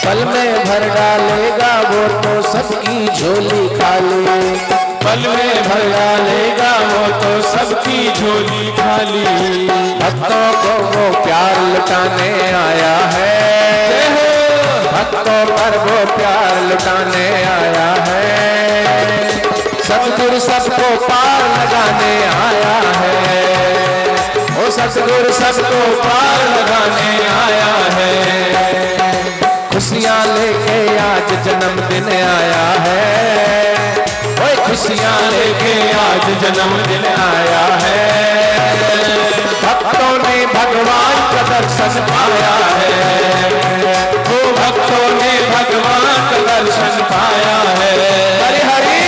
पल में भर डालेगा वो तो सबकी झोली खाली, पल में भर डालेगा वो तो सबकी झोली खाली। भक्तों को वो प्यार लुटाने आया है, भक्तों पर वो प्यार लुटाने आया है। सतगुरु सबको पार लगाने आया है, ओ सतगुरु सबको पार लगाने आया है। खुशियाँ लेके आज जन्मदिन आया है, ओए खुशियाँ लेके आज जन्मदिन आया है। भक्तों ने भगवान का दर्शन पाया है, वो भक्तों ने भगवान का दर्शन पाया है। हरि हरि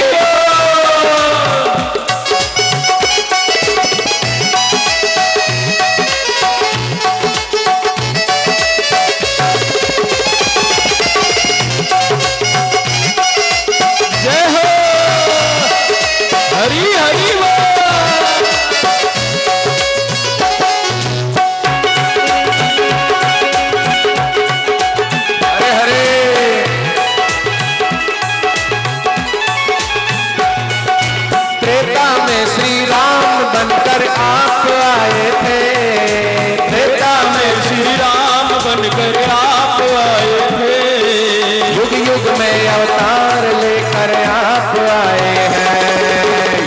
अवतार लेकर आप आए हैं,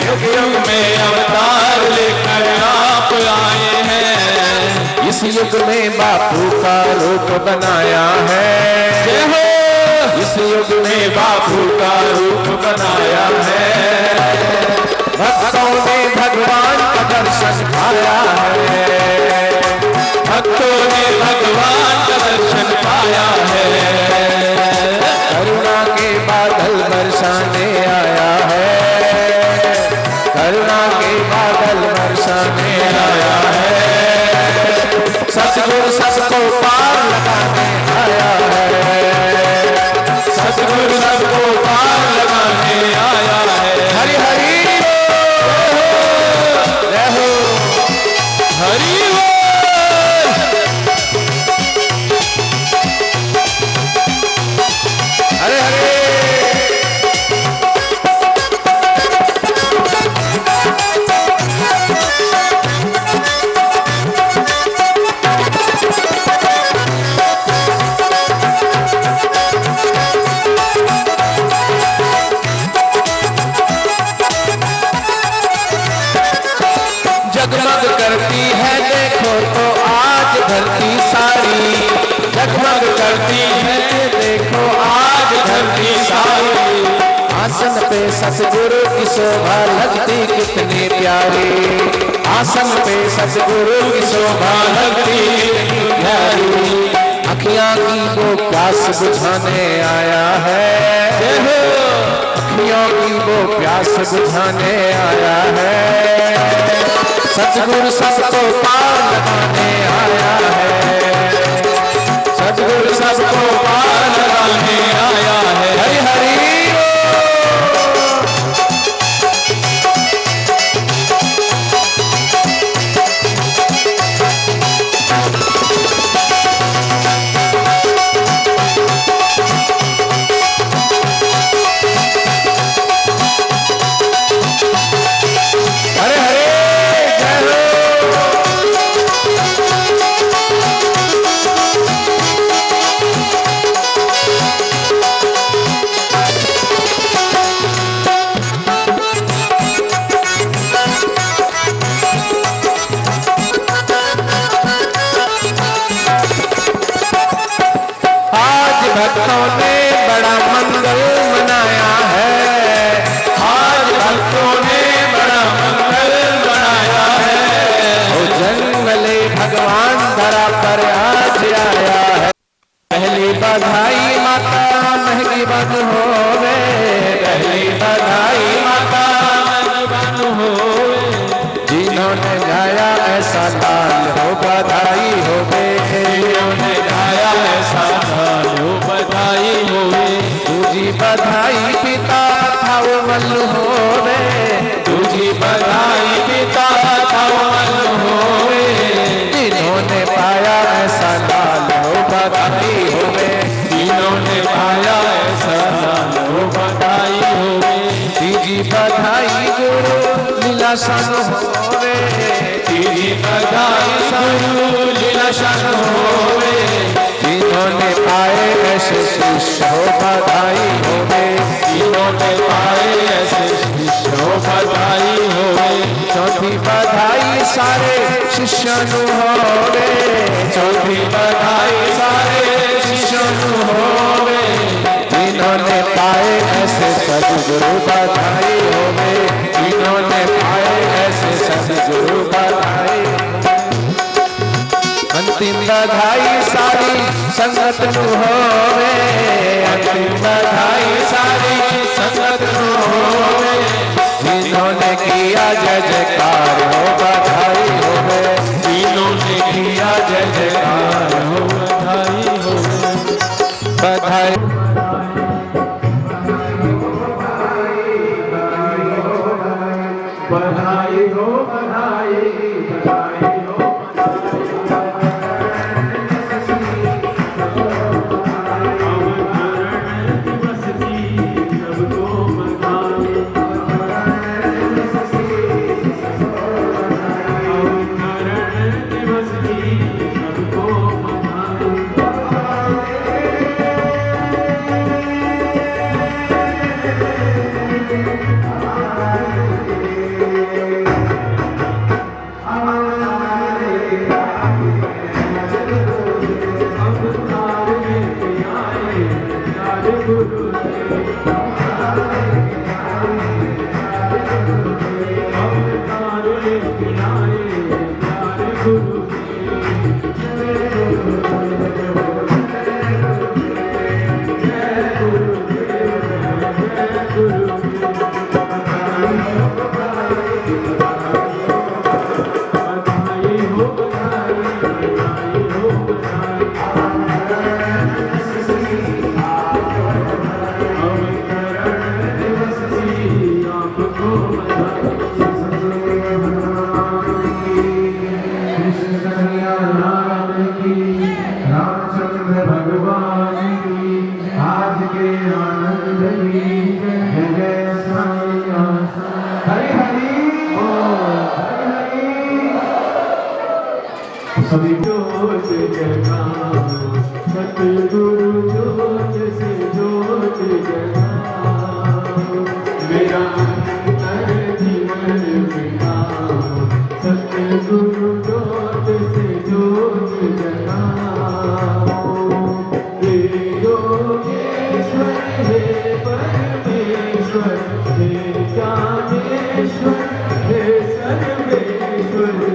युग युग में अवतार लेकर आप आए हैं। इस युग में बापू का रूप बनाया है, इस युग में बापू का रूप बनाया है। भक्तों ने भगवान का दर्शन पाया है, भक्तों ने भगवान का दर्शन पाया है। करुणा के बादल बरसाने आया है, करुणा के बादल बरसाने आया है। सतगुरु सबको पार लगाने आया है, सतगुरु सबको पार लगाने आया है। हरि हरि रहो, हरि हरे हरे। जगमग करती है देखो तो आज धरती सारी, जगमग करती है देखो आज धरती सारी। आसन पे सतगुरु की शोभा लगती कितनी प्यारी, आसन पे सतगुरु की शोभा लगती है। अखियां की वो प्यास बुझाने आया है, अखियों की वो प्यास बुझाने आया है। सतगुरु सबको पार लगाने आया है, सतगुरु सबको पार लगाने आया है। हरि हरि भक्तों ने बड़ा मंगल मनाया है, आज भक्तों ने बड़ा मंगल मनाया है। ओ जन्मले भगवान धरा पर आज आया है। पहली बधाई माता महंगी बन होवे, पहली बधाई माता महंगी बन होवे। जिन्होंने गाया ऐसा लाल हो बधाई होवे, जिन्होंने गाया ऐसा लाल हो बधाई होवे। तुझी बधाई पिता था वो मल्लू होवे, तुझी बधाई पिता था वो मल्लू होवे। जिन्होंने पाया ऐसा लाल हो बधाई होवे, जिन्होंने पाया ऐसा लाल हो बधाई होवे। तुझी बधाई गुरु लीला सन होवे, तुझी बधाई गुरु लीला सन होवे। जिन्होंने पाए ऐसे शिष्य हो बधाई होवे, जिन्होंने पाए ऐसे शिष्य हो बधाई होवे। चौथी बधाई सारे शिष्यों नु होवे, चौथी बधाई सारे शिष्यों नु होवे। जिन्होंने पाए ऐसे सद्गुरु बधाई होवे, जिन्होंने पाए ऐसे सद्गुरु बधाई। अंतिम बधाई सारी संगत नु होवे, अंतिम बधाई सारी संगत नु होवे। जिन्होंने किया जय जयकार हो बधाई होवे, जिन्होंने किया जय जयकार हो बधाई होवे। बधाई बधाई हो बधाई बधाई हो। सभी जोत जगाओ, सतगुरु जोत से जोत जगाओ। मेरा अंतर जीवन बिताओ, सतगुरु जोत से जोत जगाओ। हे योगेश्वर हे परमेश्वर, हे ज्ञानेश्वर हे सर्वेश्वर।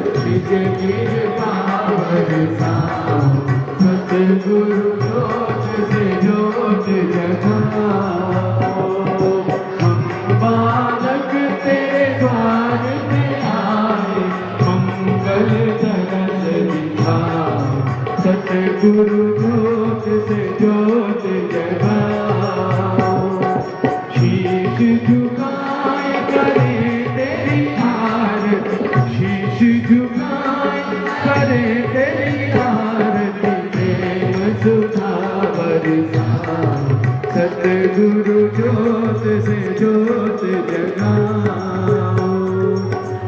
के कृपा बरसाओ, सतगुरु जोत से जोत जगाओ। हम बालक तेरे द्वार पे आए, मंगल दरस दिखाओ, सतगुरु जोत से जोत जगाओ। शीश झुकाए करे तेरी आरती, शीश झुकाए करे तेरी आरती, प्रेम सुधा बरसाओ, सतगुरु जोत से जोत जगाओ।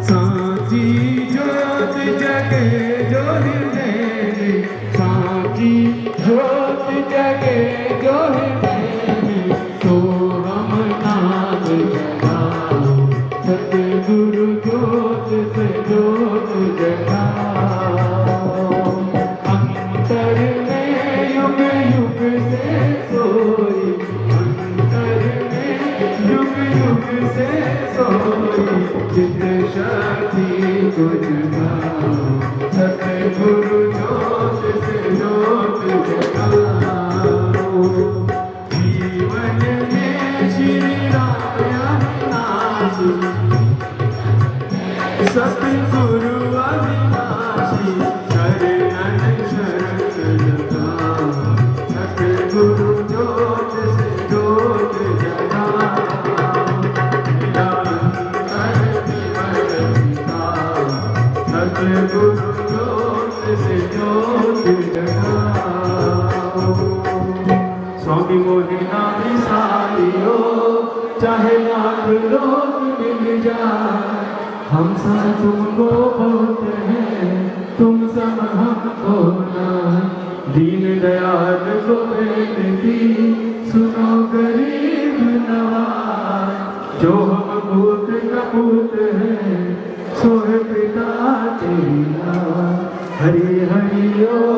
सांची जोत जगे जो हृदय में, सांची जोत जगे जो हृदय में, तो हम नाम जगाओ, सतगुरु जोत से जोत जगाओ। अंतर में युग युग से सोई, अंतर में युग युग से सोई, चित शक्ति को जगाओ, सतगुरु जोत से जोत जगाओ। जीवन में श्री राम अविनाशी, सतगुरु अविनाशी, शरणन शरण लगाओ, सतगुरु जोत से जोत जगाओ। निरंतर जीवन बिताओ, सतगुरु जोत से जोत जगाओ। स्वामी मोहि नाम सारियो, चाहे लाख लोग मिल जाए, हम सा तुमको बहुत है, तुम सब हमको ना। दीन दयाल को बेनती सुनो गरीब नवाज, जो हम पूत कपूत है, सो है पिता तेरा। हरि हरि ओ